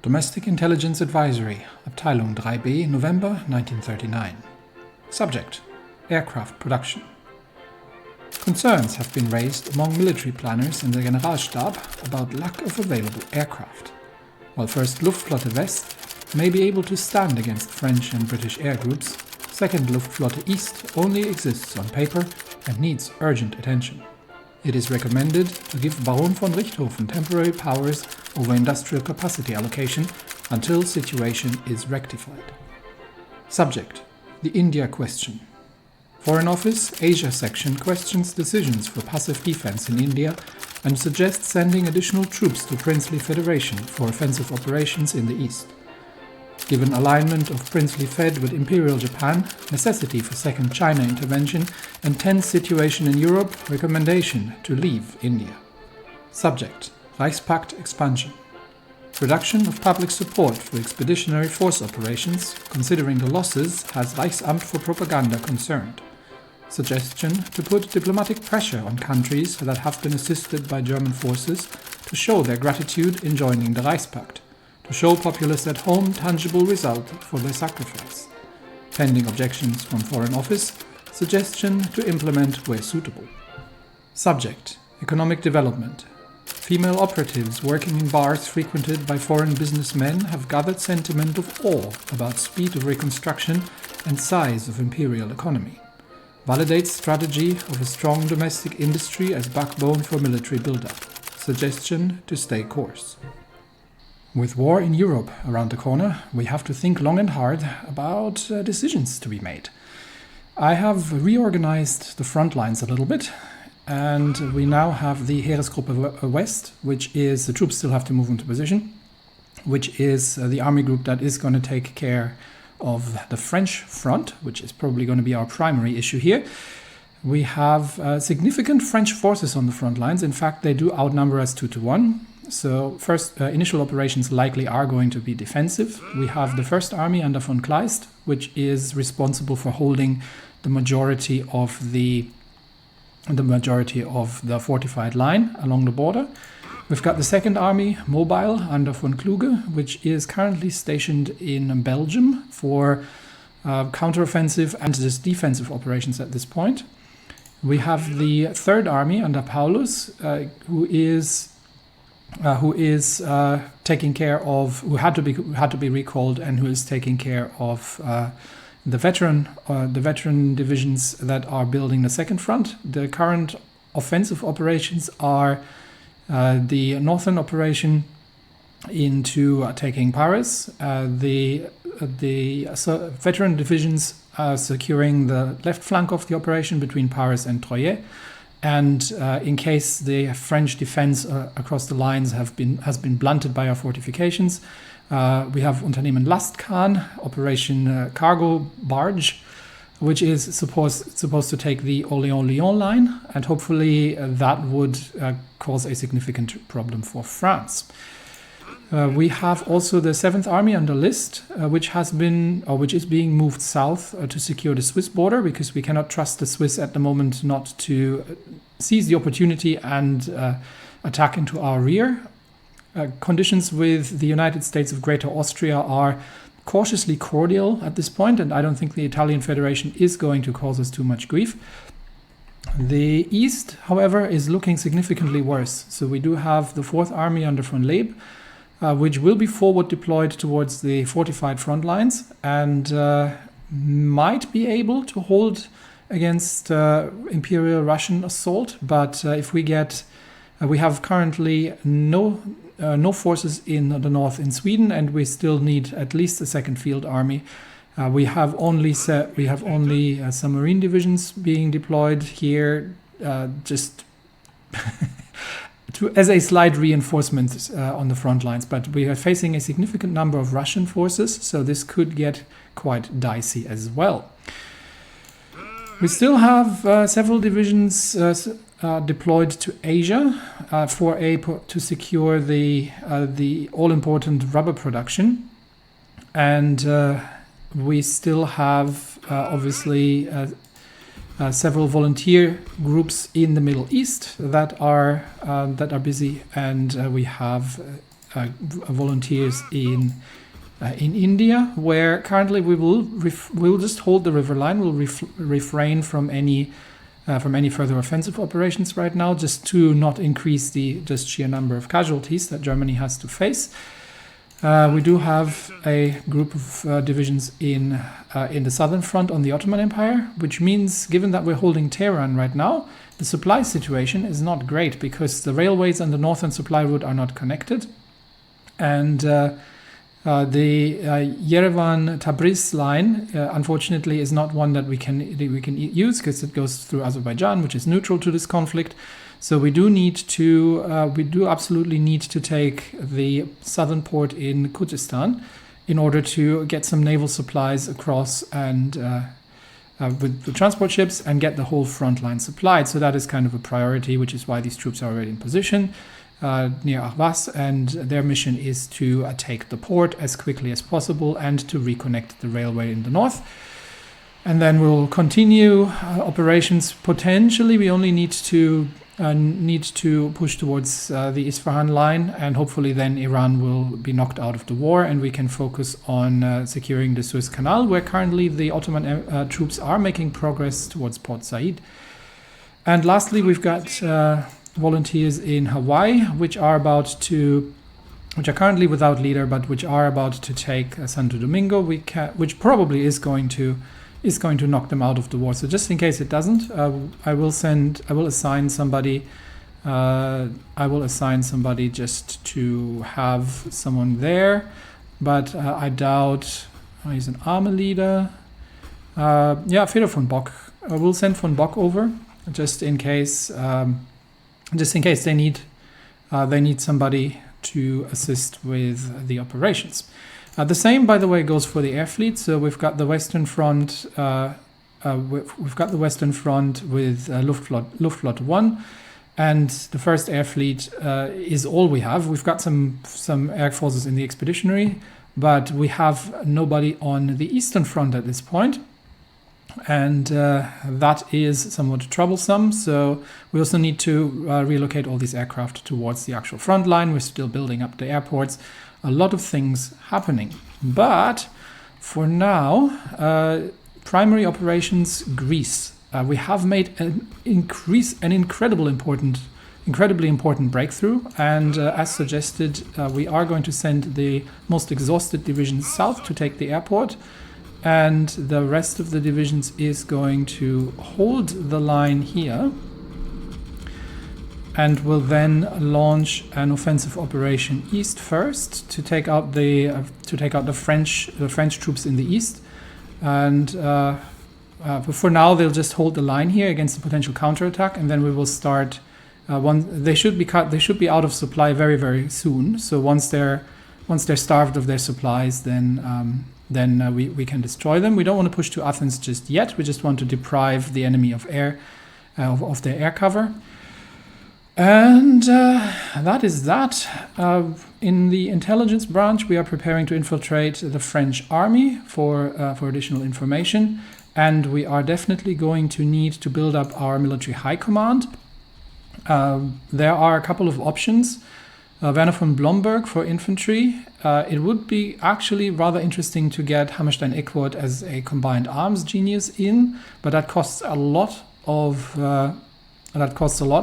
Domestic Intelligence Advisory, Abteilung 3b, November 1939. Subject: Aircraft production. Concerns have been raised among military planners in the Generalstab about lack of available aircraft. While 1st Luftflotte West may be able to stand against French and British air groups, 2nd Luftflotte East only exists on paper and needs urgent attention. It is recommended to give Baron von Richthofen temporary powers over industrial capacity allocation until situation is rectified. Subject: the India question. Foreign Office, Asia Section questions decisions for passive defense in India and suggests sending additional troops to Princely Federation for offensive operations in the east. Given alignment of Princely Fed with Imperial Japan, necessity for second China intervention, and tense situation in Europe, recommendation to leave India. Subject: Reichspakt expansion. Reduction of public support for expeditionary force operations, considering the losses, has Reichsamt for Propaganda concerned. Suggestion to put diplomatic pressure on countries that have been assisted by German forces to show their gratitude in joining the Reichspakt, to show populace at home tangible result for their sacrifice. Pending objections from Foreign Office, suggestion to implement where suitable. Subject: economic development. Female operatives working in bars frequented by foreign businessmen have gathered sentiment of awe about speed of reconstruction and size of imperial economy. Validates strategy of a strong domestic industry as backbone for military buildup. Suggestion to stay course. With war in Europe around the corner, we have to think long and hard about decisions to be made. I have reorganized the front lines a little bit, and we now have the Heeresgruppe West, which is the troops still have to move into position, which is the army group that is going to take care of the French front, which is probably going to be our primary issue here. We have significant French forces on the front lines. In fact, they do outnumber us 2-1. So first initial operations likely are going to be defensive. We have the First Army under von Kleist, which is responsible for holding the majority of the fortified line along the border. We've got the Second Army mobile under von Kluge, which is currently stationed in Belgium for counteroffensive and just defensive operations at this point. We have the Third Army under Paulus, who had to be recalled and who is taking care of the veteran divisions that are building the second front. The current offensive operations are the northern operation into taking Paris, the veteran divisions securing the left flank of the operation between Paris and Troyes, and in case the French defense across the lines has been blunted by our fortifications, we have Unternehmen Lastkahn, Operation Cargo Barge, which is supposed to take the Orléans-Lyon line, and hopefully that would cause a significant problem for France. We have also the 7th Army under List, which is being moved south to secure the Swiss border, because we cannot trust the Swiss at the moment not to seize the opportunity and attack into our rear. Conditions with the United States of Greater Austria are cautiously cordial at this point, and I don't think the Italian Federation is going to cause us too much grief. The East, however, is looking significantly worse. So we do have the 4th Army under von Leeb, which will be forward deployed towards the fortified front lines and might be able to hold against Imperial Russian assault. But if we have currently no forces in the north in Sweden, and we still need at least a 2nd Field Army. We have only submarine divisions being deployed here, just as a slight reinforcement on the front lines. But we are facing a significant number of Russian forces, so this could get quite dicey as well. We still have several divisions deployed to Asia to secure the all-important rubber production, and we still have obviously several volunteer groups in the Middle East that are busy, and we have volunteers in India, where currently we will just hold the river line. We'll refrain from any further offensive operations right now, just to not increase the just sheer number of casualties that Germany has to face. We do have a group of divisions in the southern front on the Ottoman Empire, which means, given that we're holding Tehran right now, the supply situation is not great because the railways and the northern supply route are not connected, and the Yerevan-Tabriz line, unfortunately, is not one that we can use because it goes through Azerbaijan, which is neutral to this conflict. So we do absolutely need to take the southern port in Kurdistan in order to get some naval supplies across and with the transport ships and get the whole front line supplied. So that is kind of a priority, which is why these troops are already in position near Ahvaz, and their mission is to take the port as quickly as possible and to reconnect the railway in the north. And then we'll continue operations. Potentially, we only need to push towards the Isfahan line, and hopefully then Iran will be knocked out of the war and we can focus on securing the Suez Canal, where currently the Ottoman troops are making progress towards Port Said. And lastly, we've got volunteers in Hawaii, which are currently without leader, but which are about to take Santo Domingo, which probably is going to knock them out of the war. So just in case it doesn't, I will assign somebody just to have someone there, but I doubt he's an army leader. Fedor von Bock. I will send von Bock over just in case they need somebody to assist with the operations. The same, by the way, goes for the air fleet. So we've got the Western Front. We've got the Western Front with Luftflotte 1, and the first air fleet is all we have. We've got some air forces in the expeditionary, but we have nobody on the Eastern Front at this point, and that is somewhat troublesome. So we also need to relocate all these aircraft towards the actual front line. We're still building up the airports. A lot of things happening, but for now, primary operations Greece. We have made an incredibly important breakthrough, and as suggested, we are going to send the most exhausted divisions south to take the airport, and the rest of the divisions is going to hold the line here and will then launch an offensive operation east first to take out the French troops in the east, and but for now they'll just hold the line here against a potential counterattack, and then we will start. They should be out of supply very, very soon. So once they're starved of their supplies, then we can destroy them. We don't want to push to Athens just yet. We just want to deprive the enemy of their air cover. And that is that. In the intelligence branch, we are preparing to infiltrate the French army for additional information, and we are definitely going to need to build up our military high command. There are a couple of options. Werner von Blomberg for infantry. It would be actually rather interesting to get Hammerstein-Eckwood as a combined arms genius in, but that costs a lot.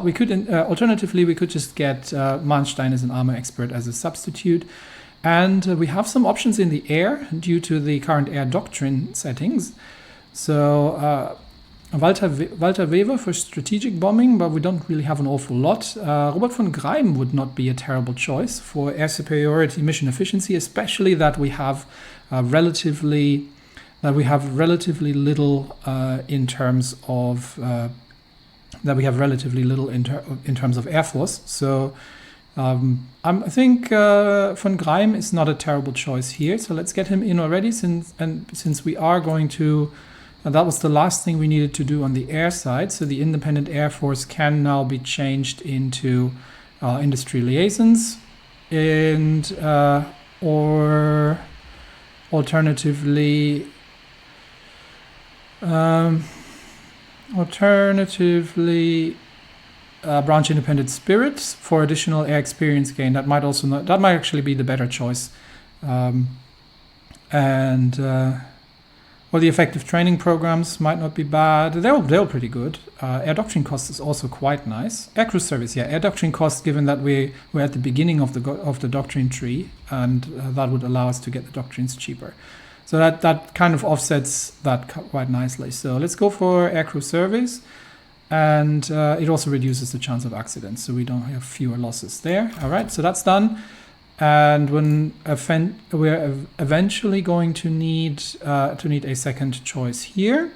We could, alternatively, we could just get Mahnstein as an armor expert as a substitute. And we have some options in the air due to the current air doctrine settings. So Walter Wever for strategic bombing, but we don't really have an awful lot. Robert von Greim would not be a terrible choice for air superiority mission efficiency, especially that we have relatively little in terms of Air Force. So I think von Greim is not a terrible choice here. So let's get him in already, since we are going to. And that was the last thing we needed to do on the air side. So the independent air force can now be changed into industry liaisons, and or alternatively, branch independent spirits for additional air experience gain. That might also that might actually be the better choice. Well, the effective training programs might not be bad. They're pretty good. Air doctrine cost is also quite nice. Aircrew service, yeah, air doctrine cost, given that we're at the beginning of the doctrine tree, and that would allow us to get the doctrines cheaper. So that kind of offsets that quite nicely. So let's go for aircrew service, and it also reduces the chance of accidents, so we don't have fewer losses there. All right, so that's done. And we're eventually going to need a second choice here.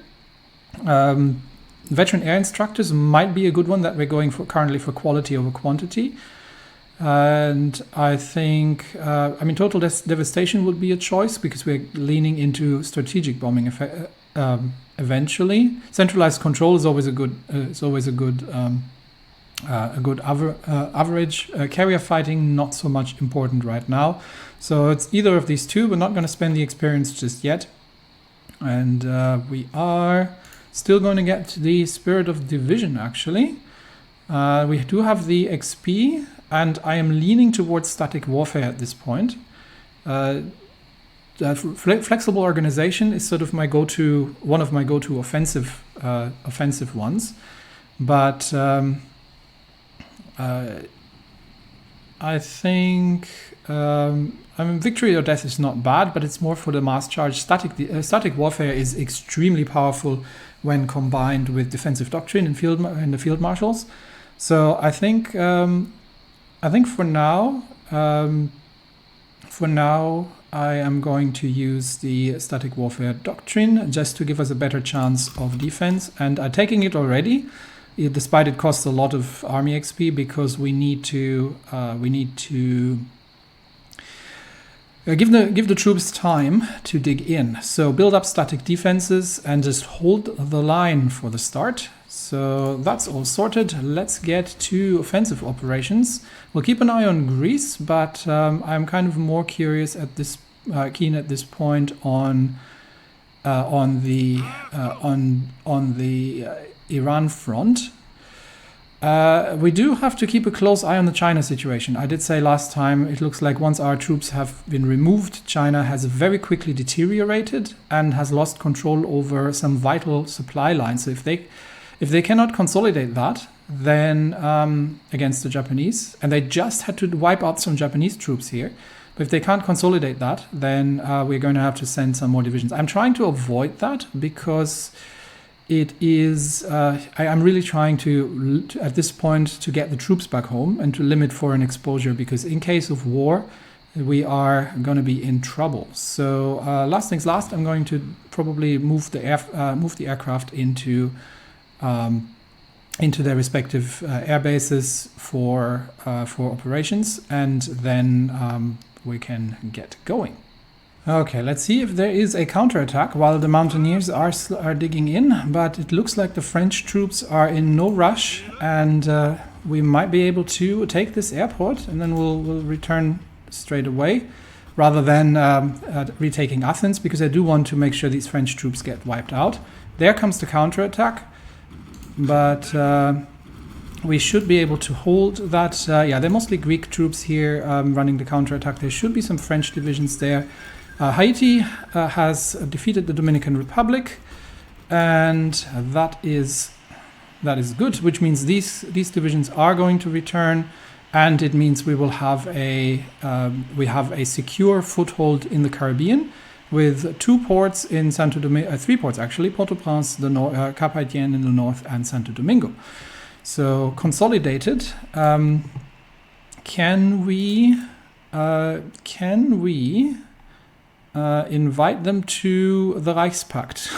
Veteran air instructors might be a good one that we're going for currently for quality over quantity. And I think, total devastation would be a choice because we're leaning into strategic bombing eventually. Centralized control is always a good average. Carrier fighting, not so much important right now. So it's either of these two. We're not going to spend the experience just yet. And we are still going to get the Spirit of Division, actually. We do have the XP, and I am leaning towards static warfare at this point. Flexible organization is sort of one of my go-to offensive ones. But I think victory or death is not bad, but it's more for the mass charge. Static warfare is extremely powerful when combined with defensive doctrine in the field marshals. So I think for now I am going to use the static warfare doctrine just to give us a better chance of defense, and I'm taking it already. Despite it costs a lot of army XP, because we need to give the troops time to dig in. So build up static defenses and just hold the line for the start. So that's all sorted. Let's get to offensive operations. We'll keep an eye on Greece, but I'm kind of more curious keen at this point on the Iran front. We do have to keep a close eye on the China situation. I did say last time, it looks like once our troops have been removed, China has very quickly deteriorated and has lost control over some vital supply lines. So if they cannot consolidate that, then against the Japanese, and they just had to wipe out some Japanese troops here, but if they can't consolidate that, then we're going to have to send some more divisions. I'm trying to avoid that because it is, I'm really trying to, at this point, to get the troops back home and to limit foreign exposure, because in case of war, we are going to be in trouble. So last things last, I'm going to probably move the aircraft into their respective air bases for operations, and then we can get going. Okay, let's see if there is a counterattack while the mountaineers are digging in, but it looks like the French troops are in no rush, and we might be able to take this airport, and then we'll return straight away, rather than retaking Athens, because I do want to make sure these French troops get wiped out. There comes the counterattack, but we should be able to hold that. Yeah, they're mostly Greek troops here running the counterattack. There should be some French divisions there. Haiti has defeated the Dominican Republic, and that is good, which means these divisions are going to return, and it means we will have a secure foothold in the Caribbean, with 2 ports in Santo Domingo, 3 ports actually, Port-au-Prince, Cap Haitien in the north, and Santo Domingo. So consolidated. Can we invite them to the Reichspakt,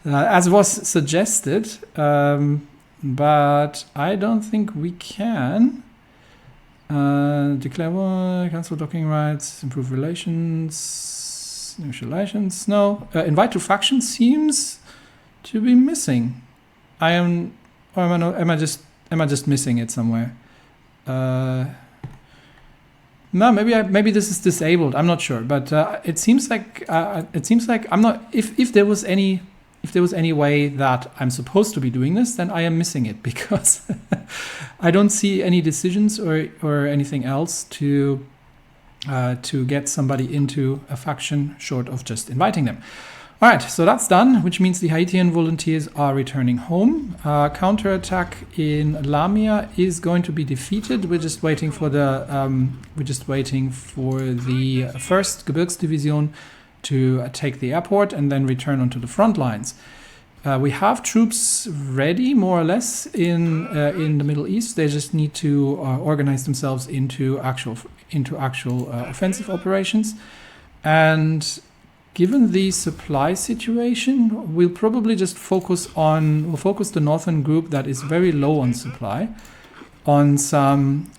as was suggested, but I don't think we can. Declare war, cancel docking rights, improve relations, negotiations. No, invite to faction seems to be missing. Am I just missing it somewhere? No, maybe this is disabled. I'm not sure, but it seems like I'm not. If there was any if there was any way that I'm supposed to be doing this, then I am missing it, because I don't see any decisions or anything else to get somebody into a faction short of just inviting them. All right, so that's done, which means the Haitian volunteers are returning home. Counterattack in Lamia is going to be defeated. We're just waiting for the first Gebirgsdivision to take the airport and then return onto the front lines. We have troops ready, more or less, in the Middle East. They just need to organize themselves into actual offensive operations. And given the supply situation, we'll probably just focus the northern group that is very low on supply on some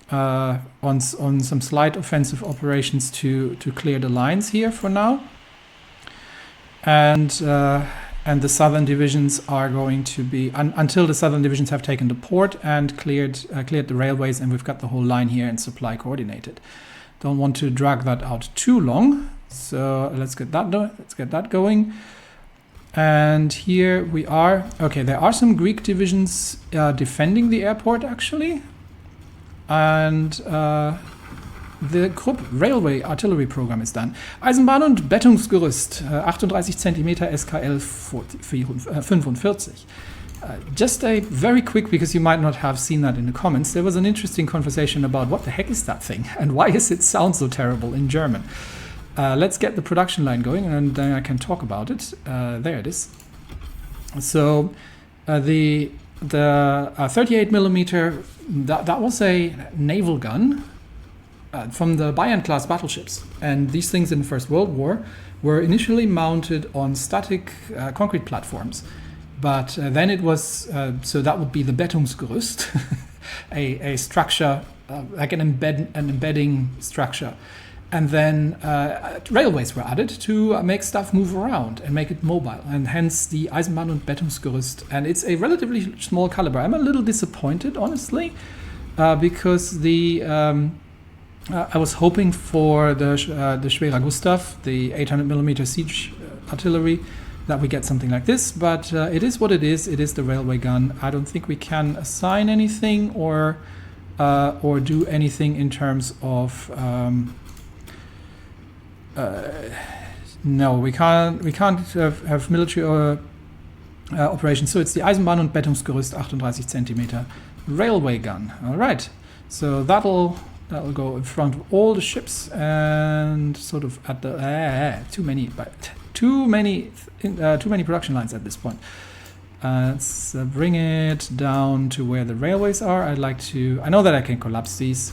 slight offensive operations to clear the lines here for now. And the southern divisions are going to be until the southern divisions have taken the port and cleared the railways, and we've got the whole line here and supply coordinated. Don't want to drag that out too long. So let's get that going. And here we are. Okay, there are some Greek divisions defending the airport, actually. And the Krupp Railway Artillery Program is done. Eisenbahn- und Bettungsgerüst, 38 cm SKL 45. Just a very quick, because you might not have seen that in the comments, there was an interesting conversation about what the heck is that thing and why does it sound so terrible in German. Let's get the production line going and then I can talk about it. There it is. So the 38 millimeter, that was a naval gun from the Bayern class battleships. And these things in the First World War were initially mounted on static concrete platforms. But then it was, so that would be the Bettungsgerüst, a structure, like an embedding structure. And then railways were added to make stuff move around and make it mobile, and hence the Eisenbahn- und Bettungsgerüst. And it's a relatively small caliber. I'm a little disappointed, honestly, because I was hoping for the Schwerer Gustav, the 800 millimeter siege artillery, that we get something like this, but it is what it is. It is the railway gun. I don't think we can assign anything or do anything in terms of no, we can't have military operations. So it's the Eisenbahn- und Bettungsgerüst 38 cm railway gun. All right, so that'll go in front of all the ships and sort of at the too many production lines at this point. Let's bring it down to where the railways are. I know that I can collapse these.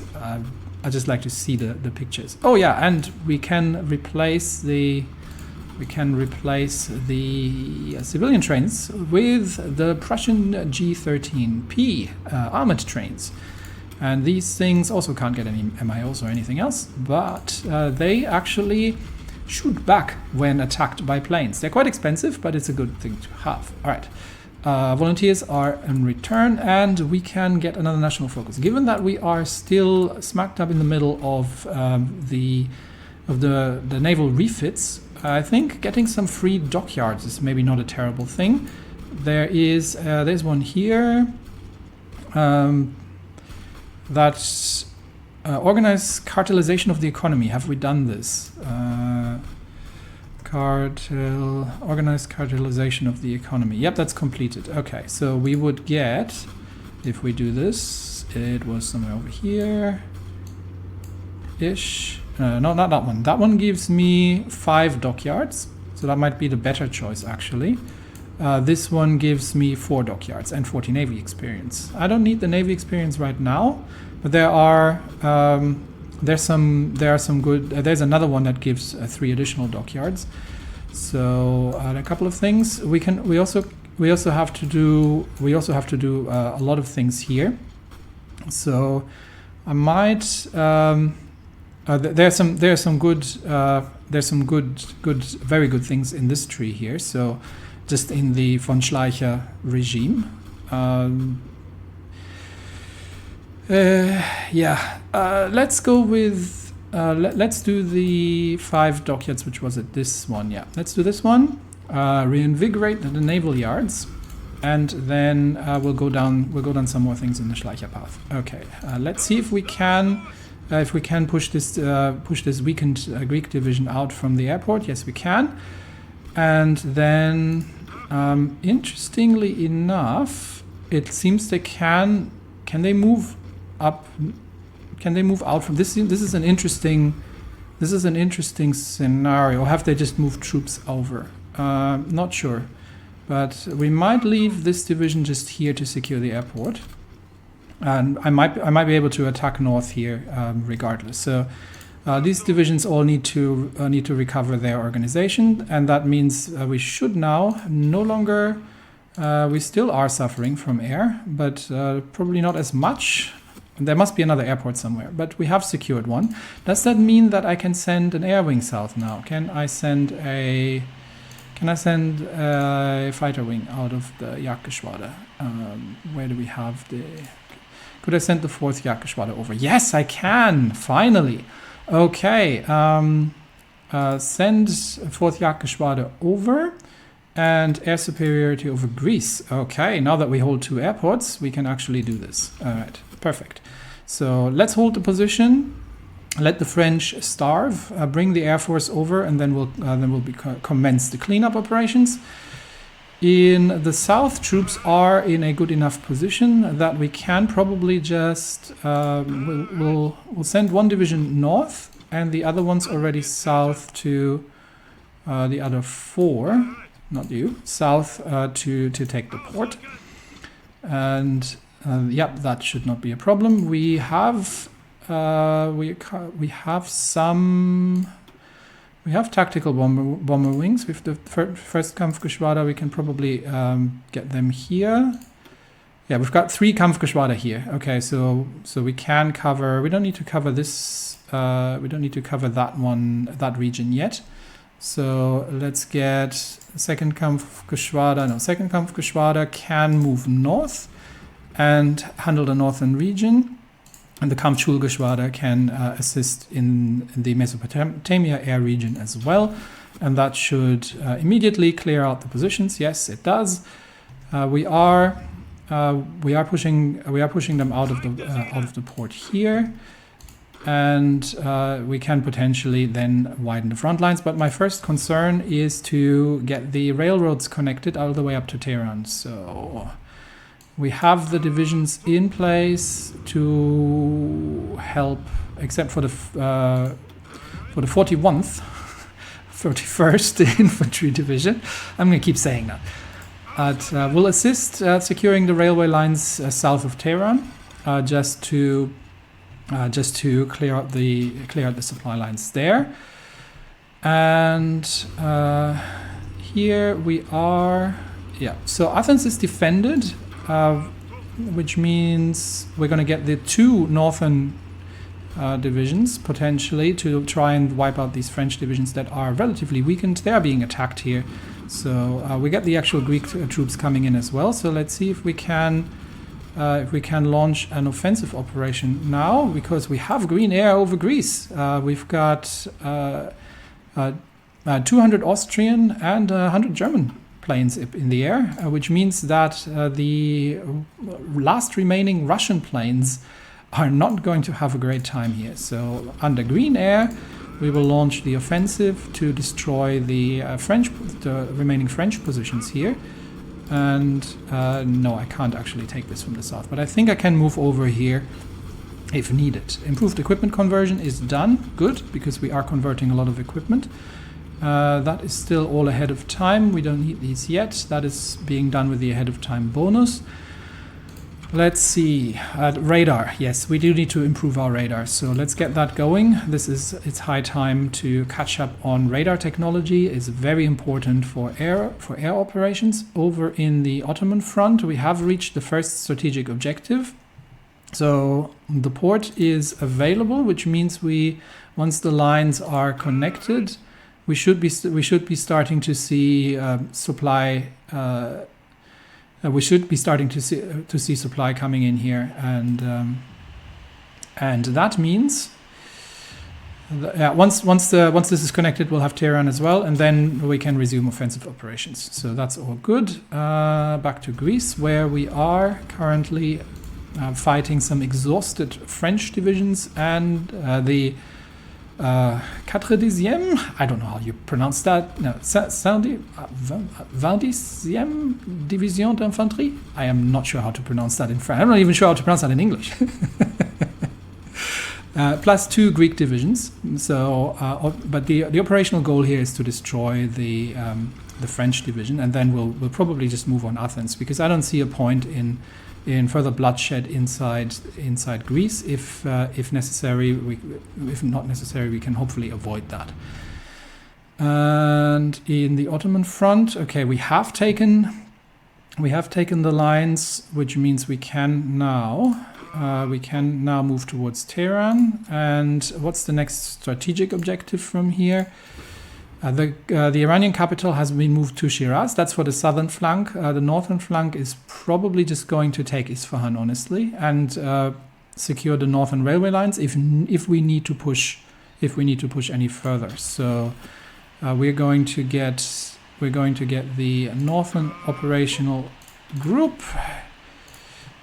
I just like to see the pictures. Oh yeah, and we can replace the civilian trains with the Prussian G13P armored trains. And these things also can't get any MIOs or anything else, but they actually shoot back when attacked by planes. They're quite expensive, but it's a good thing to have. All right. Volunteers are in return, and we can get another national focus. Given that we are still smack dab in the middle of the naval refits, I think getting some free dockyards is maybe not a terrible thing. There's one here that's organized cartelization of the economy. Have we done this? Organized cartelization of the economy. Yep, that's completed. Okay, so we would get, if we do this, it was somewhere over here ish. No, not that one. That one gives me 5 dockyards, so that might be the better choice actually. This one gives me 4 dockyards and 40 Navy experience. I don't need the Navy experience right now, but there are some good. There's another one that gives 3 additional dockyards. So a couple of things we also have to do a lot of things here. So I might there's some very good things in this tree here. So just in the von Schleicher regime. Let's go with let's do the 5 dockyards, which was it? This one, yeah. Let's do this one. reinvigorate the naval yards, and then we'll go down some more things in the Schleicher path. Okay, let's see if we can push this weakened Greek division out from the airport. Yes, we can. And then, interestingly enough, it seems they can. Can they move up? Can they move out from this? This is an interesting scenario. Or have they just moved troops over? Not sure, but we might leave this division just here to secure the airport, and I might be able to attack north here regardless. So these divisions all need to recover their organization, and that means we should now no longer. We still are suffering from air, but probably not as much. There must be another airport somewhere, but we have secured one. Does that mean that I can send an air wing south now? Can I send a fighter wing out of the Jagdgeschwader? Where do we have the... Could I send the 4th Jagdgeschwader over? Yes, I can! Finally! Okay. Send 4th Jagdgeschwader over. And air superiority over Greece. Okay, now that we hold 2 airports, we can actually do this. All right, perfect. So let's hold the position. Let the French starve. Bring the air force over, and then we'll commence the cleanup operations. In the south, troops are in a good enough position that we can probably just we'll send one division north, and the other one's already south to the other 4. Not you, south to take the port, and yep, that should not be a problem. We have tactical bomber wings with the first Kampfgeschwader. We can probably get them here. Yeah, we've got 3 Kampfgeschwader here. Okay, so we can cover. We don't need to cover this. We don't need to cover that region yet. So let's get second Kampfgeschwader. No, second Kampfgeschwader can move north and handle the northern region, and the Kampfschulgeschwader can assist in the Mesopotamia air region as well, and that should immediately clear out the positions. Yes, it does. We are pushing them out of the port here. And we can potentially then widen the front lines. But my first concern is to get the railroads connected all the way up to Tehran. So we have the divisions in place to help, except for the 41st, 31st Infantry Division. I'm going to keep saying that. But we'll assist securing the railway lines south of Tehran, just to clear out the supply lines there. And here we are. Yeah, so Athens is defended, which means we're going to get the 2 northern divisions potentially to try and wipe out these French divisions that are relatively weakened. They are being attacked here. So we get the actual Greek troops coming in as well. So let's see if we can launch an offensive operation now, because we have green air over Greece. We've got 200 Austrian and 100 German planes in the air, which means that the last remaining Russian planes are not going to have a great time here. So under green air, we will launch the offensive to destroy the remaining French positions here. And no, I can't actually take this from the south, but I think I can move over here if needed. Improved equipment conversion is done. Good, because we are converting a lot of equipment. That is still all ahead of time. We don't need these yet. That is being done with the ahead of time bonus. Let's see. Radar. Yes, we do need to improve our radar. So let's get that going. It's high time to catch up on radar technology. It's very important for air operations. Over in the Ottoman front, we have reached the first strategic objective. So the port is available, which means once the lines are connected, we should be starting to see supply. We should be starting to see supply coming in here, and that means Yeah, once this is connected, we'll have Tehran as well, and then we can resume offensive operations. So that's all good. Back to Greece, where we are currently fighting some exhausted French divisions and the 410e, I don't know how you pronounce that. No, 20e Division d'Infanterie. I am not sure how to pronounce that in French. I'm not even sure how to pronounce that in English. Plus 2 Greek divisions. So, but the operational goal here is to destroy the French division, and then we'll probably just move on Athens, because I don't see a point in further bloodshed inside Greece. If necessary, if not necessary, we can hopefully avoid that. And in the Ottoman front, okay, we have taken the lines, which means we can now move towards Tehran. And what's the next strategic objective from here? The Iranian capital has been moved to Shiraz. That's for the southern flank. The northern flank is probably just going to take Isfahan, honestly, and secure the northern railway lines if we need to push any further. So we're going to get the northern operational group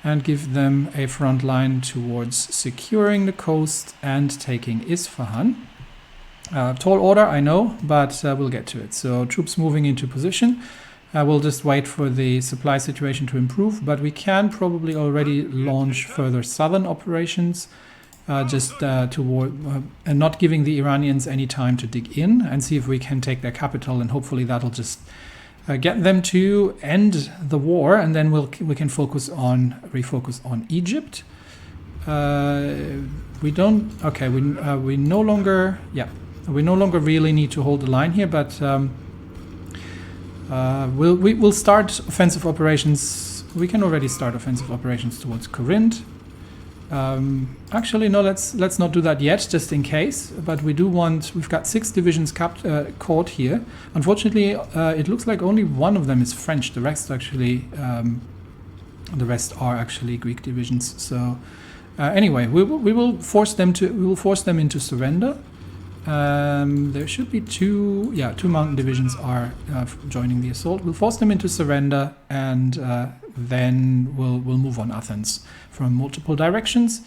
and give them a front line towards securing the coast and taking Isfahan. Tall order, I know, but we'll get to it. So troops moving into position. We'll just wait for the supply situation to improve, but we can probably already launch further southern operations, toward and not giving the Iranians any time to dig in, and see if we can take their capital, and hopefully that'll just get them to end the war, and then we can refocus on Egypt. We no longer really need to hold the line here, but we'll start offensive operations. We can already start offensive operations towards Corinth. Actually, no, let's not do that yet, just in case. But we've got 6 divisions caught here. Unfortunately, it looks like only one of them is French. The rest are actually Greek divisions. So anyway, we will force them into surrender. There should be 2 mountain divisions are joining the assault. We'll force them into surrender, and then we'll move on Athens from multiple directions,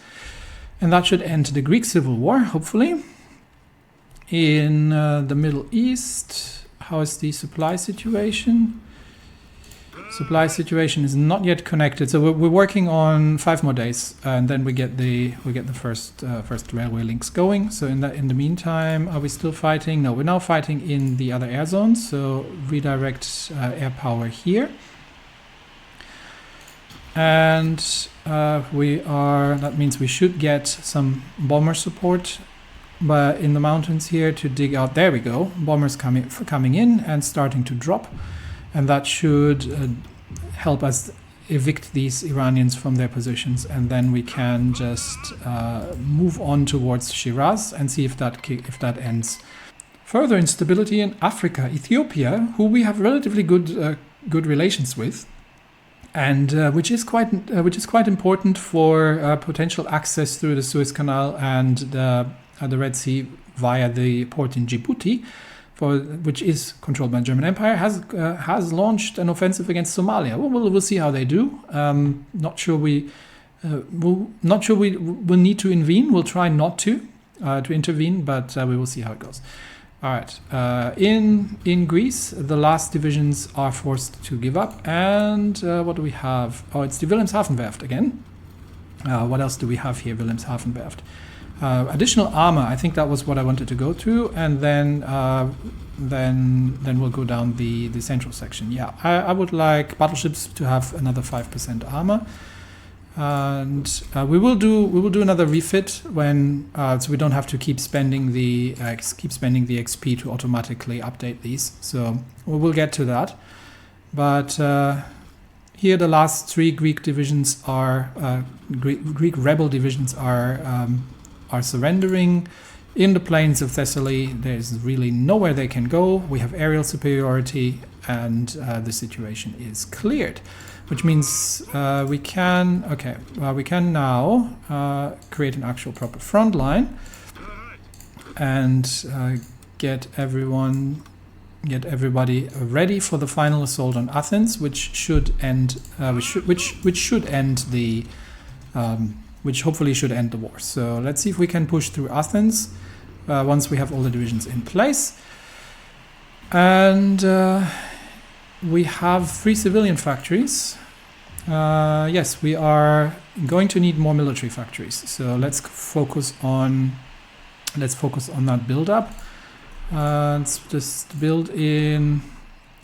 and that should end the Greek civil war, hopefully. In the Middle East, how is the supply situation? Supply situation is not yet connected, so we're working on 5 more days, and then we get the first railway links going. So in the meantime, are we still fighting? No, we're now fighting in the other air zones. So redirect air power here, and that means we should get some bomber support, but in the mountains here to dig out. There we go, bombers coming in and starting to drop. And that should help us evict these Iranians from their positions, and then we can just move on towards Shiraz and see if that ends. Further instability in Africa, Ethiopia, who we have relatively good relations with, and which is quite important for potential access through the Suez Canal and the Red Sea via the port in Djibouti. Which is controlled by the German Empire, has launched an offensive against Somalia. We'll see how they do. Not sure we will need to intervene. We'll try not to intervene, but we will see how it goes. All right. In Greece, the last divisions are forced to give up. And what do we have? Oh, it's the Wilhelmshaven-Werft again. What else do we have here? Wilhelmshaven-Werft. Additional armor, I think that was what I wanted to go through, and then we'll go down the central section. Yeah, I would like battleships to have another 5% armor, and we will do another refit when so we don't have to keep spending the XP to automatically update these. So we will get to that, but. Here, the last 3 Greek divisions Greek rebel divisions are surrendering. In the plains of Thessaly, there's really nowhere they can go. We have aerial superiority, and the situation is cleared, which means we can now create an actual proper front line. and get everybody ready for the final assault on Athens, which should end which hopefully should end the war. So let's see if we can push through Athens once we have all the divisions in place. And we have 3 civilian factories. Yes, we are going to need more military factories. So let's focus on that build up. Let's just build in.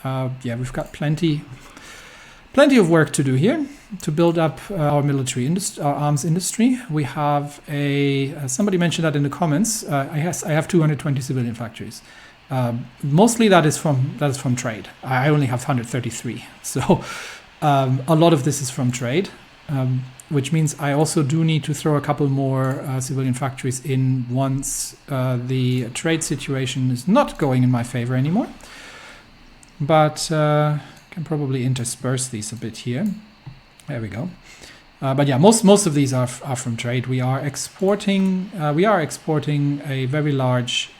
We've got plenty of work to do here to build up our military our arms industry. We have somebody mentioned that in the comments. I have 220 civilian factories. Mostly that is from trade. I only have 133. So a lot of this is from trade, which means I also do need to throw a couple more civilian factories in once the trade situation is not going in my favor anymore. But can probably intersperse these a bit here. There we go. But yeah, most of these are from trade. We are exporting a very large.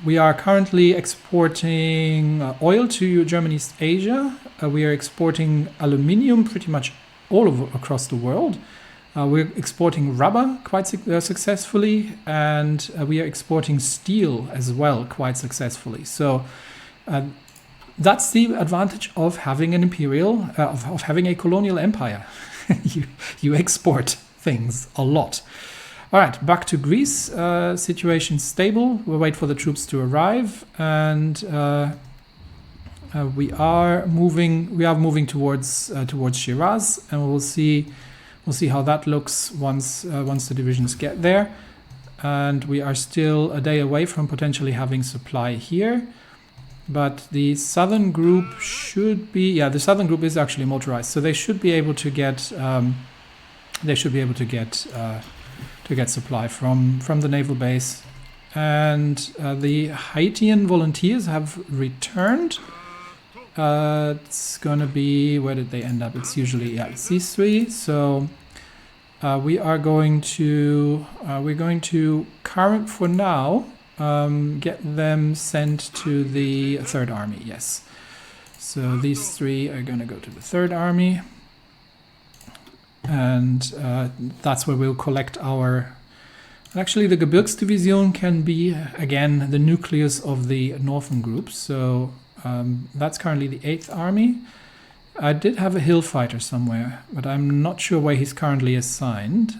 We are currently exporting oil to Germany's Asia. We are exporting aluminium pretty much across the world. We're exporting rubber quite successfully, and we are exporting steel as well quite successfully. So that's the advantage of having an imperial, of having a colonial empire. you export things a lot. All right, back to Greece. Situation stable. We'll wait for the troops to arrive, and we are moving towards Shiraz, and we'll see how that looks once the divisions get there. And we are still a day away from potentially having supply here. But the southern group should be, the southern group is actually motorized, so they should be able to get supply from the naval base. And the Haitian volunteers have returned. It's gonna be, where did they end up? It's usually it's these 3. So we're going to for now get them sent to the 3rd Army. Yes. So these 3 are gonna go to the 3rd Army, and that's where we'll collect our. Actually, the Gebirgsdivision can be again the nucleus of the northern group. So. That's currently the 8th Army. I did have a hill fighter somewhere, but I'm not sure where he's currently assigned.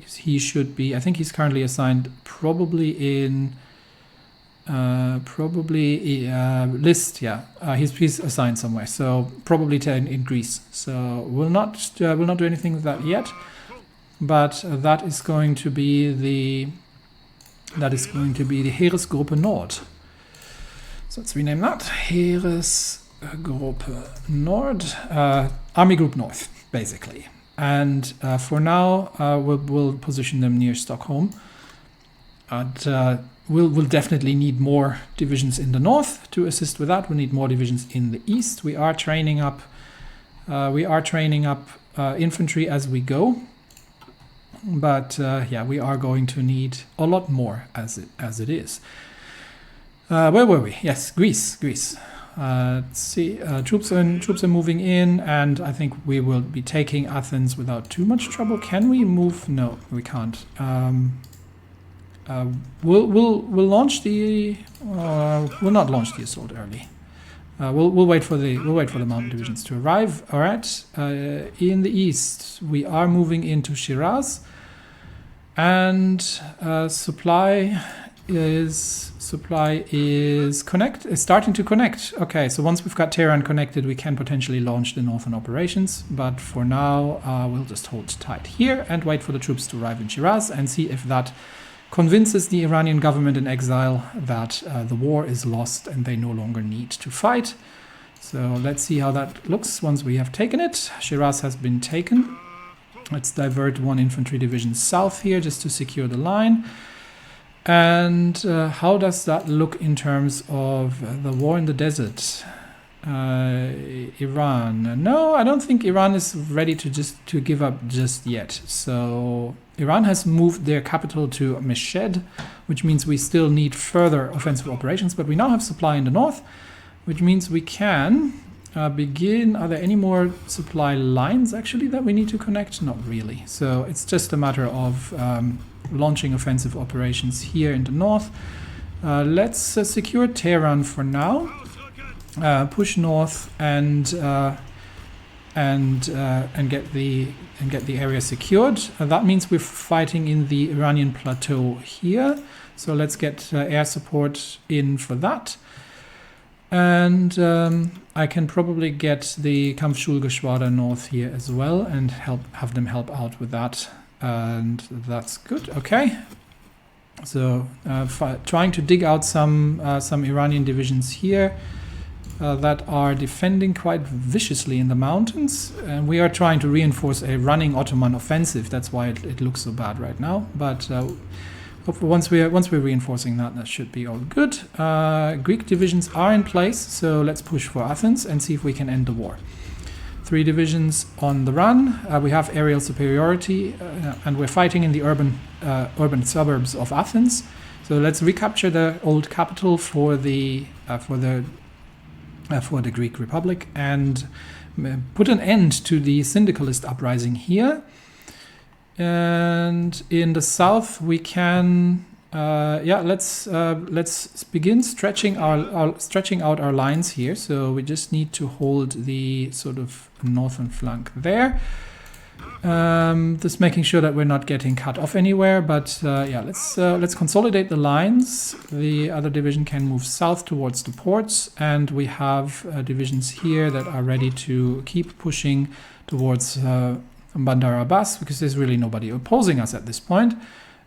He should be, I think he's currently assigned probably in List, yeah. He's assigned somewhere, so probably in Greece. So we'll not do anything with that yet, but that is going to be the Heeresgruppe Nord. So let's rename that Heeresgruppe Nord, Army Group North, basically. And for now, we'll position them near Stockholm. And we'll definitely need more divisions in the north to assist with that. We need more divisions in the east. We are training up infantry as we go. But we are going to need a lot more as it is. Where were we? Yes, Greece. Let's see. Troops are moving in, and I think we will be taking Athens without too much trouble. Can we move? No, we can't. We'll launch the. We'll not launch the assault early. We'll wait for the mountain divisions to arrive. All right. In the east, we are moving into Shiraz, and supply is starting to connect. Okay, so once we've got Tehran connected, we can potentially launch the northern operations. But for now, we'll just hold tight here and wait for the troops to arrive in Shiraz and see if that convinces the Iranian government in exile that the war is lost and they no longer need to fight. So let's see how that looks once we have taken it. Shiraz has been taken. Let's divert 1 infantry division south here just to secure the line. And how does that look in terms of the war in the desert? Iran. No, I don't think Iran is ready to give up just yet. So Iran has moved their capital to Meshed, which means we still need further offensive operations, but we now have supply in the north, which means we can begin. Are there any more supply lines actually that we need to connect? Not really. So it's just a matter of launching offensive operations here in the north. Let's secure Tehran for now. Push north and get the area secured. That means we're fighting in the Iranian plateau here. So let's get air support in for that. And I can probably get the Kampfschulgeschwader north here as well and have them help out with that. And that's good. Okay. So trying to dig out some Iranian divisions here. That are defending quite viciously in the mountains, and we are trying to reinforce a running Ottoman offensive. That's why it looks so bad right now. But once we're reinforcing that, that should be all good. Greek divisions are in place, so let's push for Athens and see if we can end the war. 3 divisions on the run. We have aerial superiority, and we're fighting in the urban suburbs of Athens. So let's recapture the old capital for the Greek Republic and put an end to the Syndicalist uprising here. And in the south we can let's begin stretching out our lines here. So we just need to hold the sort of northern flank there. Just making sure that we're not getting cut off anywhere, but let's consolidate the lines. The other division can move south towards the ports, and we have divisions here that are ready to keep pushing towards Bandar Abbas, because there's really nobody opposing us at this point.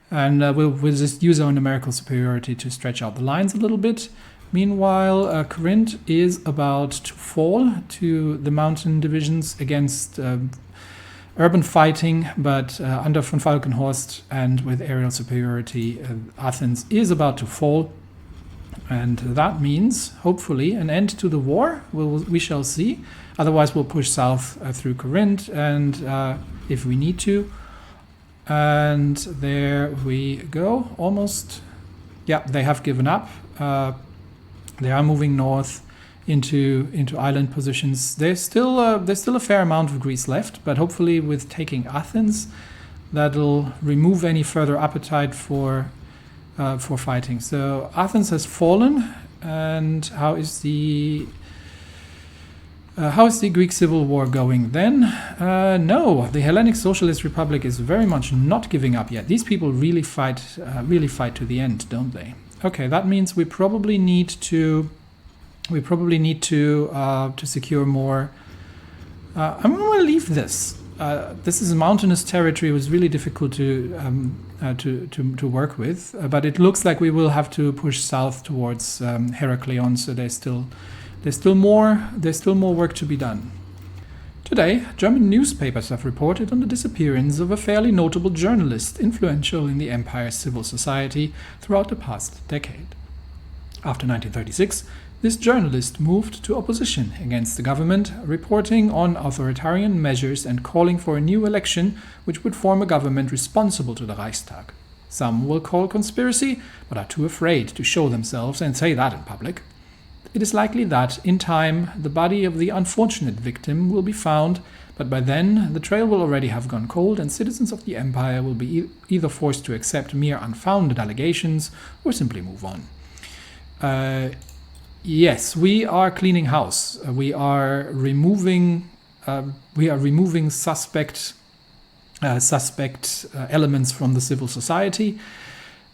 And we'll just use our numerical superiority to stretch out the lines a little bit. Meanwhile, Corinth is about to fall to the mountain divisions against urban fighting, but under von Falkenhorst and with aerial superiority, Athens is about to fall. And that means, hopefully, an end to the war. We shall see. Otherwise, we'll push south through Corinth, and if we need to. And there we go. Almost. Yeah, they have given up. They are moving north into island positions. There's still a fair amount of Greece left, but hopefully with taking Athens, that'll remove any further appetite for fighting. So Athens has fallen, and how is the Greek Civil War going then? No, the Hellenic Socialist Republic is very much not giving up yet. These people really fight to the end, don't they? Okay, that means we probably need to secure more. I'm going to leave this. This is a mountainous territory. It was really difficult to work with, but it looks like we will have to push south towards Heraklion. So there's still more work to be done. Today, German newspapers have reported on the disappearance of a fairly notable journalist influential in the empire's civil society throughout the past decade. After 1936, this journalist moved to opposition against the government, reporting on authoritarian measures and calling for a new election which would form a government responsible to the Reichstag. Some will call conspiracy, but are too afraid to show themselves and say that in public. It is likely that, in time, the body of the unfortunate victim will be found, but by then the trail will already have gone cold and citizens of the empire will be either forced to accept mere unfounded allegations or simply move on. Yes, we are cleaning house. We are removing suspect elements from the civil society.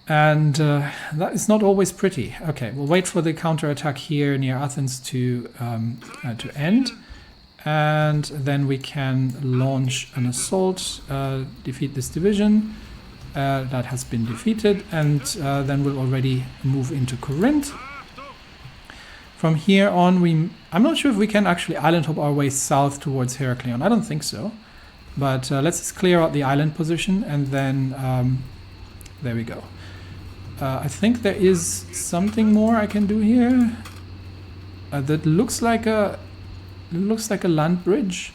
And that is not always pretty. Okay, we'll wait for the counterattack here near Athens to end, and then we can launch an assault, defeat this division. That has been defeated, and then we'll already move into Corinth. From here on, I'm not sure if we can actually island hop our way south towards Heraklion. I don't think so, but let's just clear out the island position, and then there we go. I think there is something more I can do here. that looks like a land bridge.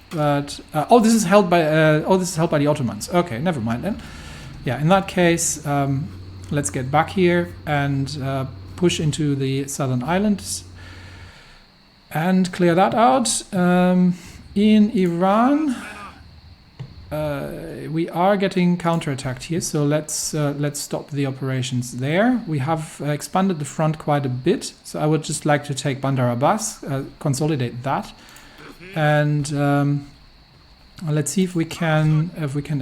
But this is held by the Ottomans. Okay, never mind then. Yeah, in that case, let's get back here and push into the southern islands and clear that out. In Iran, we are getting counterattacked here, so let's stop the operations there. We have expanded the front quite a bit, so I would just like to take Bandar Abbas, consolidate that. And let's see if we can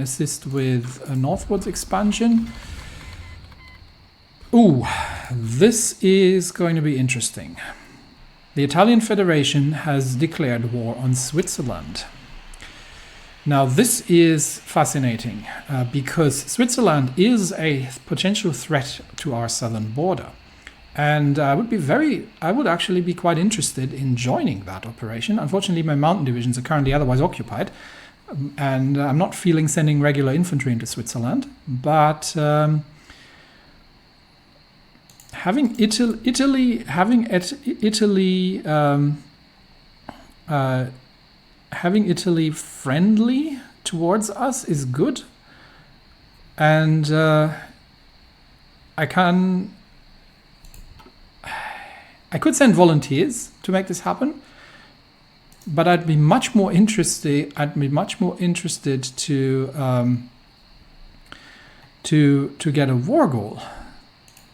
assist with a northwards expansion. Ooh, this is going to be interesting. The Italian Federation has declared war on Switzerland. Now this is fascinating because Switzerland is a potential threat to our southern border. And I would actually be quite interested in joining that operation. Unfortunately, my mountain divisions are currently otherwise occupied, and I'm not feeling sending regular infantry into Switzerland. But having Italy friendly towards us is good, and I could send volunteers to make this happen, but I'd be much more interested to get a war goal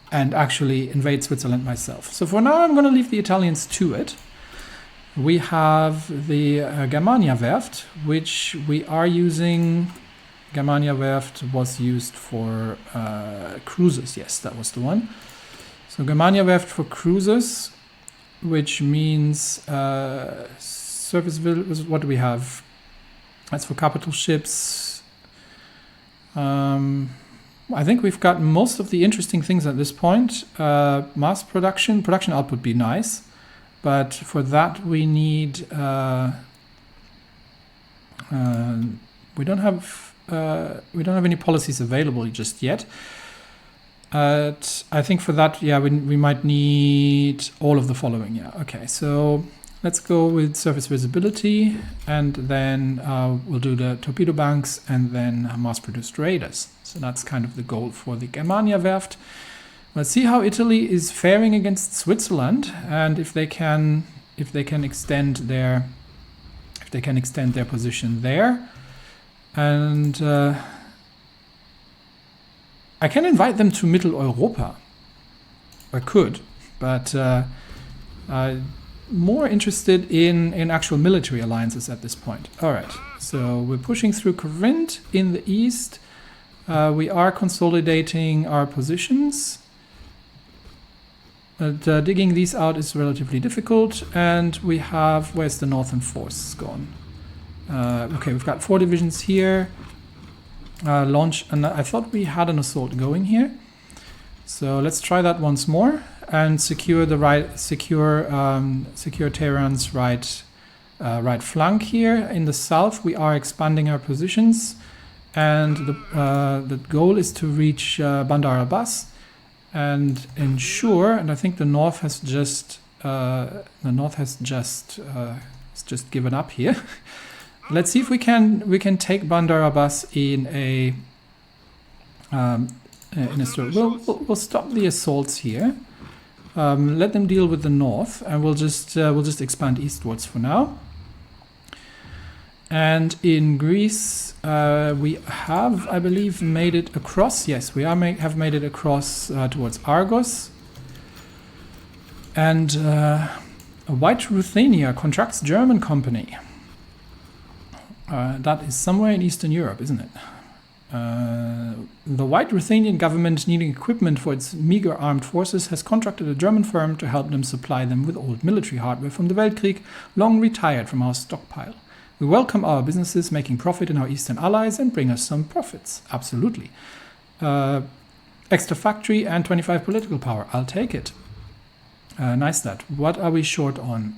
and actually invade Switzerland myself. So for now, I'm going to leave the Italians to it. We have the Germania Werft, which we are using. Germania Werft was used for cruisers. Yes, that was the one. So Germania Werft for cruisers, which means service. What do we have? That's for capital ships. I think we've got most of the interesting things at this point. Mass production output would be nice, but for that we need. We don't have any policies available just yet. I think for that, yeah, we might need all of the following. Yeah, okay. So let's go with surface visibility, and then we'll do the torpedo banks, and then mass-produced raiders. So that's kind of the goal for the Germania Werft. Let's see how Italy is faring against Switzerland, and if they can extend their position there, and. I can invite them to Middle Europa. I could, but more interested in actual military alliances at this point. All right, so we're pushing through Corinth in the east. We are consolidating our positions. But digging these out is relatively difficult, and we have, where's the northern force gone? Okay, we've got 4 divisions here. Launch, and I thought we had an assault going here, so let's try that once more and secure Tehran's right flank here. In the south, we are expanding our positions, and the goal is to reach Bandar Abbas and ensure. And I think the north has just given up here. Let's see if we can take Bandar Abbas in a story. We'll stop the assaults here. Let them deal with the north, and we'll just expand eastwards for now. And in Greece, we have, I believe, made it across. Yes, we have made it across towards Argos. And White Ruthenia contracts German company. That is somewhere in Eastern Europe, isn't it? The White Ruthenian government, needing equipment for its meager armed forces, has contracted a German firm to help them supply them with old military hardware from the Weltkrieg, long retired from our stockpile. We welcome our businesses making profit in our Eastern allies and bring us some profits. Absolutely. Extra factory and 25 political power. I'll take it. Nice that. What are we short on?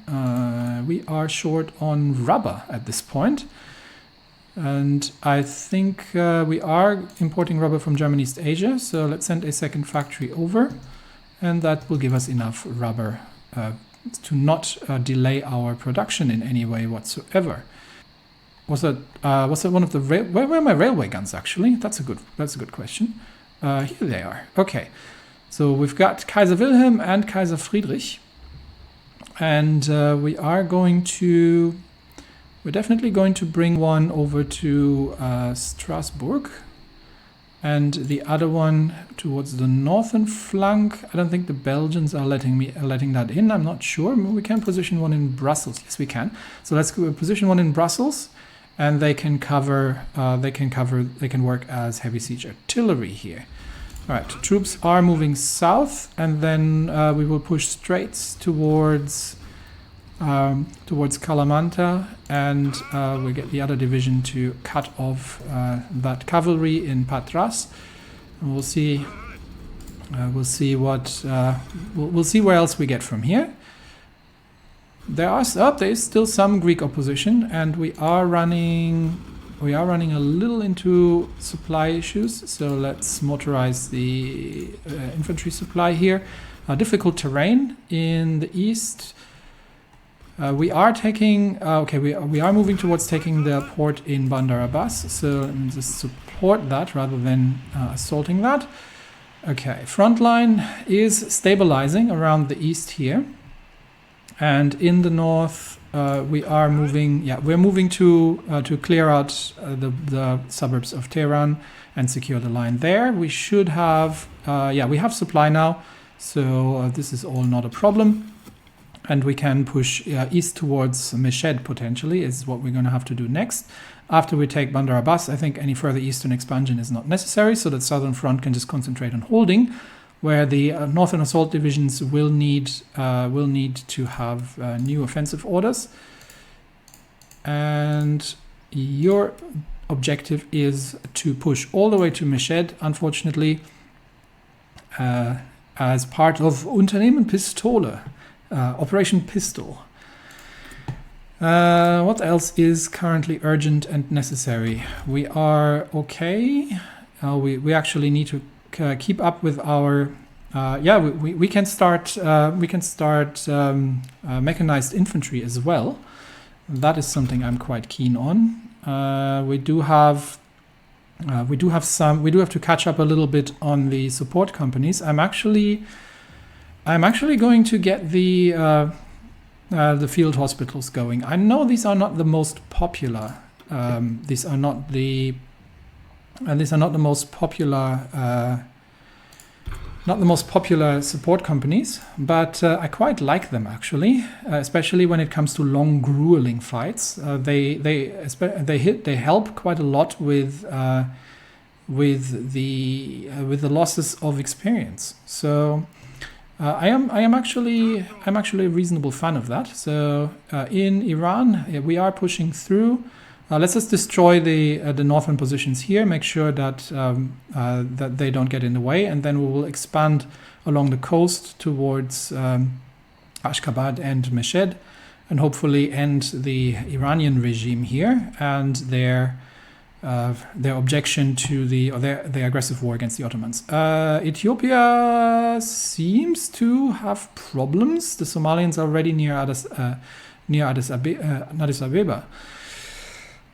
We are short on rubber at this point. And I think we are importing rubber from German East Asia. So let's send a second factory over. And that will give us enough rubber delay our production in any way whatsoever. Was that one of the where are my railway guns actually? That's a good question. Here they are. Okay, so we've got Kaiser Wilhelm and Kaiser Friedrich, and we're definitely going to bring one over to Strasbourg, and the other one towards the northern flank. I don't think the Belgians are letting that in. I'm not sure. We can position one in Brussels. Yes, we can. So let's position one in Brussels. And they can work as heavy siege artillery here. All right, troops are moving south, and then we will push straight towards Kalamanta, and we'll get the other division to cut off that cavalry in Patras. And we'll see where else we get from here. There is still some Greek opposition, and we are running a little into supply issues. So let's motorize the infantry supply here. Difficult terrain in the east. We are taking. We are moving towards taking the port in Bandar Abbas. So let me just support that rather than assaulting that. Okay, front line is stabilizing around the east here. And in the north, we are moving. Yeah, we're moving to clear out the suburbs of Tehran and secure the line there. We should have. We have supply now, so this is all not a problem. And we can push east towards Meshed potentially is what we're going to have to do next. After we take Bandar Abbas, I think any further eastern expansion is not necessary, so that southern front can just concentrate on holding, where the northern assault divisions will need to have new offensive orders. And your objective is to push all the way to Meshed, unfortunately, as part of Unternehmen Pistole, Operation Pistol. What else is currently urgent and necessary? We are okay. We actually need to keep up with our we can start mechanized infantry as well. That is something I'm quite keen on. We do have to catch up a little bit on the support companies. I'm actually going to get the field hospitals going. I know these are not the most popular. These are not the most popular support companies, but I quite like them actually, especially when it comes to long, grueling fights. They help quite a lot with the losses of experience. So I'm actually a reasonable fan of that. So in Iran, we are pushing through. Let's just destroy the northern positions here, make sure that that they don't get in the way, and then we will expand along the coast towards Ashgabat and Meshed, and hopefully end the Iranian regime here and their objection to their aggressive war against the Ottomans. Ethiopia seems to have problems. The Somalians are already near Addis Ababa.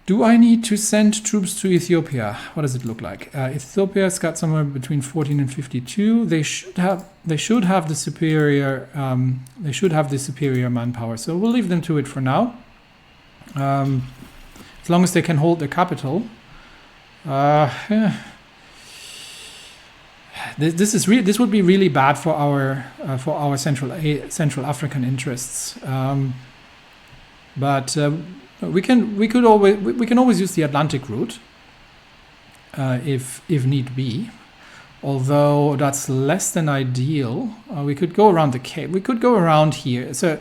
Do I need to send troops to Ethiopia? What does it look like? Ethiopia's got somewhere between 14 and 52. They should have the superior. They should have the superior manpower. So we'll leave them to it for now. As long as they can hold the capital. This would be really bad for our Central African interests. But we can always use the Atlantic route if need be. Although that's less than ideal. We could go around the Cape. We could go around here. So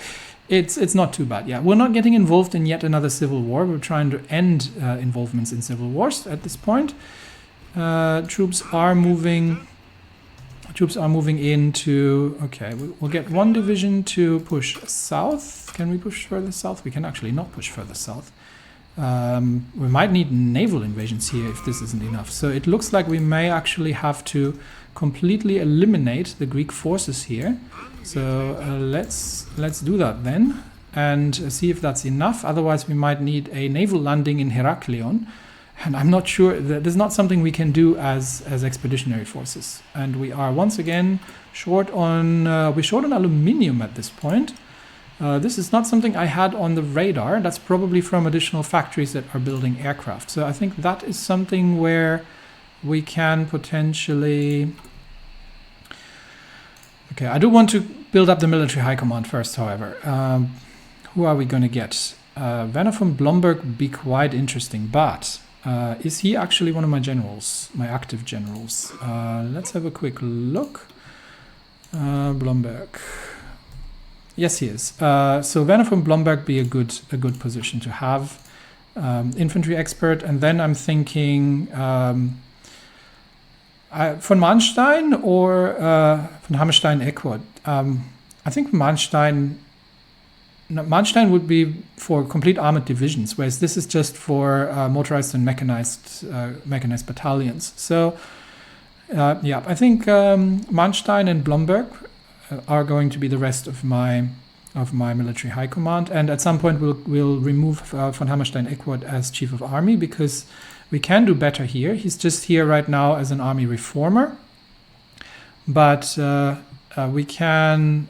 it's not too bad. Yeah, we're not getting involved in yet another civil war. We're trying to end involvements in civil wars at this point. Troops are moving into. Okay, we'll get one division to push south. Can we push further south? We can actually not push further south. We might need naval invasions here if this isn't enough. So it looks like we may actually have to completely eliminate the Greek forces here. So let's do that then and see if that's enough. Otherwise, we might need a naval landing in Heraklion. And I'm not sure, that is not something we can do as expeditionary forces. And we are once again short on, we're short on aluminium at this point. This is not something I had on the radar. That's probably from additional factories that are building aircraft. So I think that is something where we can potentially... Okay, I do want to build up the military high command first, however. Who are we going to get? Werner von Blomberg would be quite interesting, but... is he actually one of my generals, my active generals? Let's have a quick look. Blomberg. Yes, he is. So Werner von Blomberg be a good position to have. Infantry expert, and then I'm thinking von Manstein or von Hammerstein-Eckert. I think Manstein would be for complete armored divisions, whereas this is just for motorized and mechanized battalions. So, yeah, I think Manstein and Blomberg are going to be the rest of my military high command, and at some point we'll remove von Hammerstein-Eckert as chief of army, because we can do better here. He's just here right now as an army reformer, but we can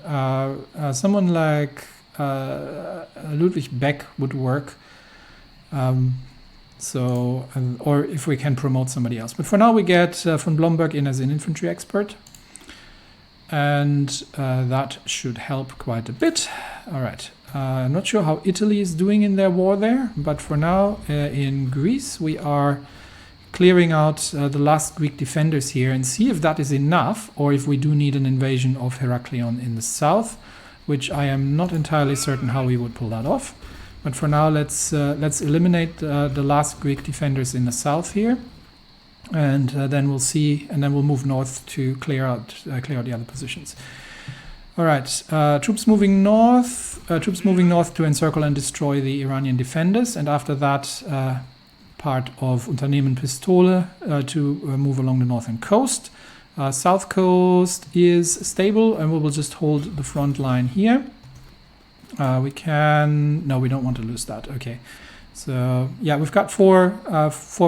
someone like Ludwig Beck would work. Or if we can promote somebody else. But for now we get von Blomberg in as an infantry expert. And that should help quite a bit. All right. I'm not sure how Italy is doing in their war there. But for now, in Greece, we are clearing out the last Greek defenders here and see if that is enough, or if we do need an invasion of Heraklion in the south, which I am not entirely certain how we would pull that off. But for now, let's eliminate the last Greek defenders in the south here, and then we'll see, and then we'll move north to clear out the other positions. All right, troops moving north to encircle and destroy the Iranian defenders, and after that, part of Unternehmen Pistole to move along the northern coast. South coast is stable, and we will just hold the front line here. We don't want to lose that. Okay, so yeah, we've got four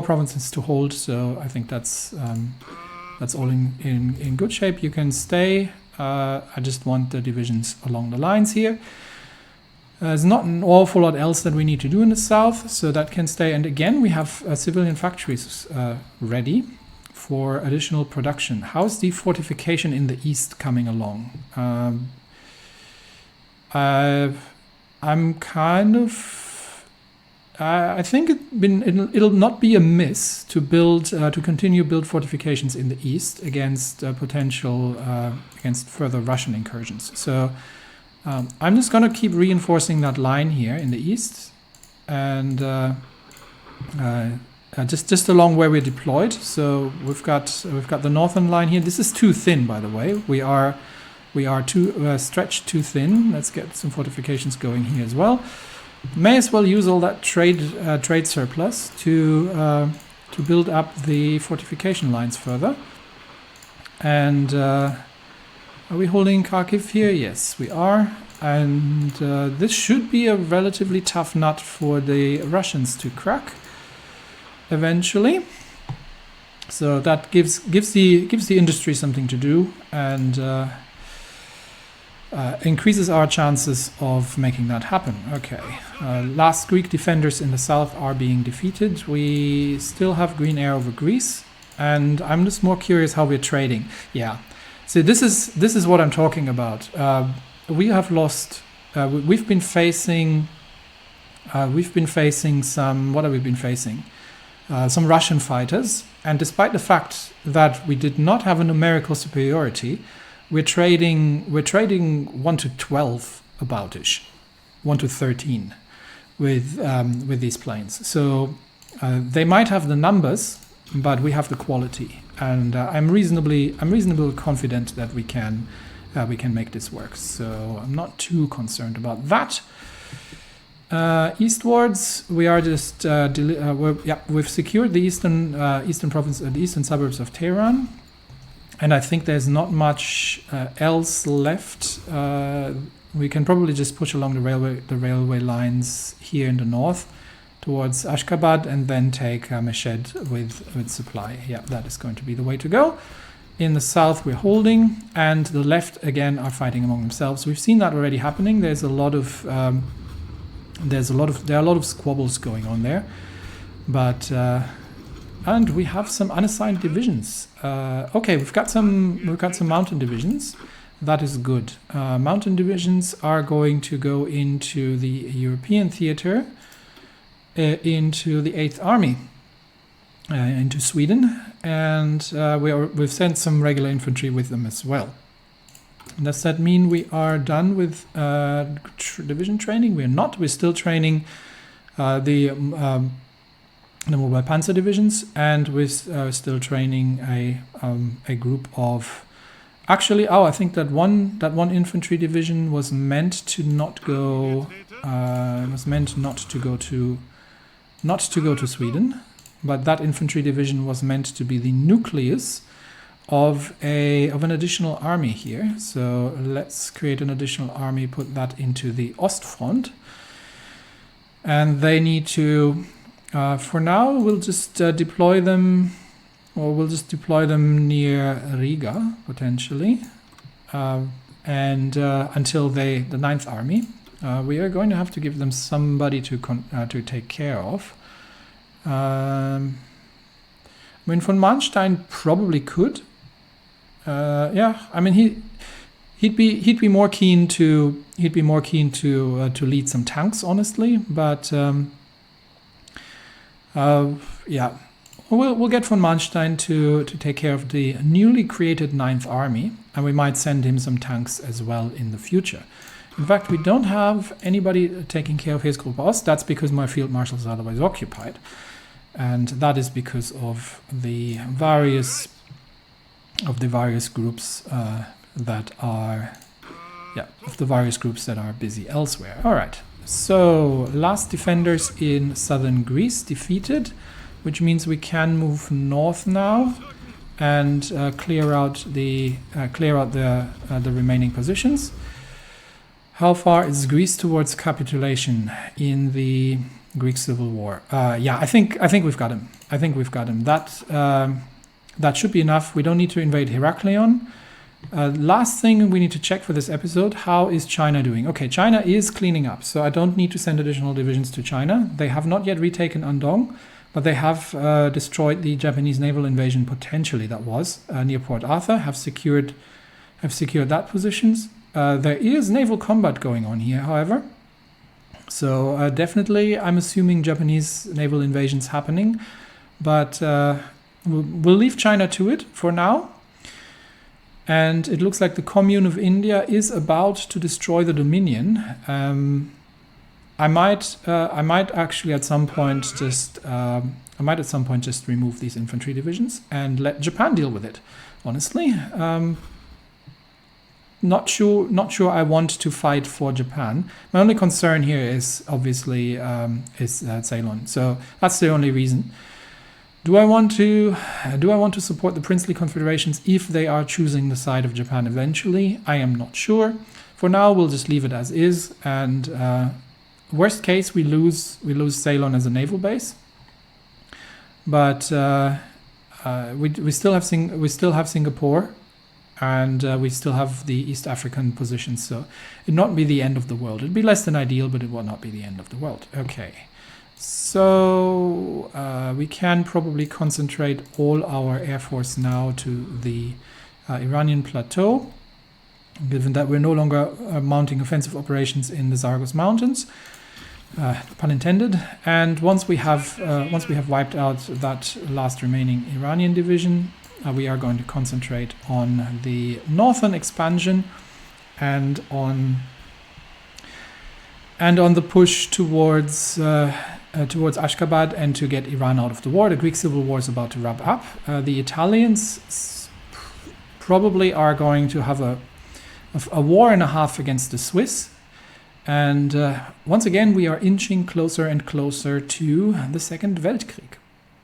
provinces to hold, so I think that's all in good shape. You can stay. I just want the divisions along the lines here. There's not an awful lot else that we need to do in the south, so that can stay. And again, we have civilian factories ready for additional production. How's the fortification in the east coming along? I'm kind of... I think it'll not be amiss to continue build fortifications in the east against against further Russian incursions. So I'm just going to keep reinforcing that line here in the east, and just along where we're deployed. So we've got the northern line here. This is too thin, by the way. We are too stretched too thin. Let's get some fortifications going here as well. May as well use all that trade surplus to build up the fortification lines further. And are we holding Kharkiv here? Yes, we are. And this should be a relatively tough nut for the Russians to crack eventually. So that gives the industry something to do, and increases our chances of making that happen. Okay, last Greek defenders in the south are being defeated. We still have green air over Greece, and I'm just more curious how we're trading. Yeah, so this is what I'm talking about. We have lost. We've been facing some. What have we been facing? Some Russian fighters, and despite the fact that we did not have a numerical superiority, we're trading 1 to 12 aboutish, 1 to 13 with these planes. So they might have the numbers, but we have the quality, and I'm reasonably confident that we can make this work. So I'm not too concerned about that. Eastwards, we are just we've secured the eastern province, the eastern suburbs of Tehran. And I think there's not much else left. We can probably just push along the railway lines here in the north towards Ashgabat and then take Meshed with supply. Yeah, that is going to be the way to go. In the south we're holding, and the left again are fighting among themselves. We've seen that already happening. There are a lot of squabbles going on there, but and we have some unassigned divisions. Okay, we've got some mountain divisions. That is good. Mountain divisions are going to go into the European theater, into the 8th Army, into Sweden, and we've sent some regular infantry with them as well. Does that mean we are done with division training? We're not. We're still training the mobile panzer divisions, and we're still training a group of. Actually, I think that one infantry division was meant to not go. Not to go to Sweden, but that infantry division was meant to be the nucleus of an additional army here. So let's create an additional army, put that into the Ostfront, and they need to. For now, we'll just deploy them, or we'll just deploy them near Riga potentially, and until the 9th Army. We are going to have to give them somebody to take care of. I mean, von Manstein probably could. Yeah, I mean he'd be more keen to lead some tanks, honestly. But yeah, we'll get von Manstein to take care of the newly created 9th Army, and we might send him some tanks as well in the future. In fact, we don't have anybody taking care of his Group Ost. That's because my field marshals are otherwise occupied. And that is because of the various groups that are busy elsewhere. All right. So last defenders in southern Greece defeated, which means we can move north now and clear out the remaining positions. How far is Greece towards capitulation in the Greek Civil War? Yeah, I think we've got him. That should be enough. We don't need to invade Heraklion. Last thing we need to check for this episode: how is China doing? Okay, China is cleaning up, so I don't need to send additional divisions to China. They have not yet retaken Andong, but they have destroyed the Japanese naval invasion potentially that was near Port Arthur. Have secured that positions. There is naval combat going on here, however. So definitely, I'm assuming Japanese naval invasions happening, but we'll leave China to it for now. And it looks like the Commune of India is about to destroy the Dominion. I might actually at some point just remove these infantry divisions and let Japan deal with it. Honestly, not sure I want to fight for Japan. My only concern here is obviously Ceylon. So that's the only reason. Do I want to support the princely confederations if they are choosing the side of Japan eventually? I am not sure. For now, we'll just leave it as is, and worst case, we lose Ceylon as a naval base. But we still have Singapore, and we still have the East African positions. So it'd not be the end of the world. It'd be less than ideal, but it will not be the end of the world. Okay. So we can probably concentrate all our air force now to the Iranian plateau, given that we're no longer mounting offensive operations in the Zagros Mountains, pun intended. And once we have wiped out that last remaining Iranian division, we are going to concentrate on the northern expansion and on the push towards Ashgabat and to get Iran out of the war. The Greek Civil War is about to wrap up. The Italians probably are going to have a war and a half against the Swiss. And once again, we are inching closer and closer to the Second Weltkrieg.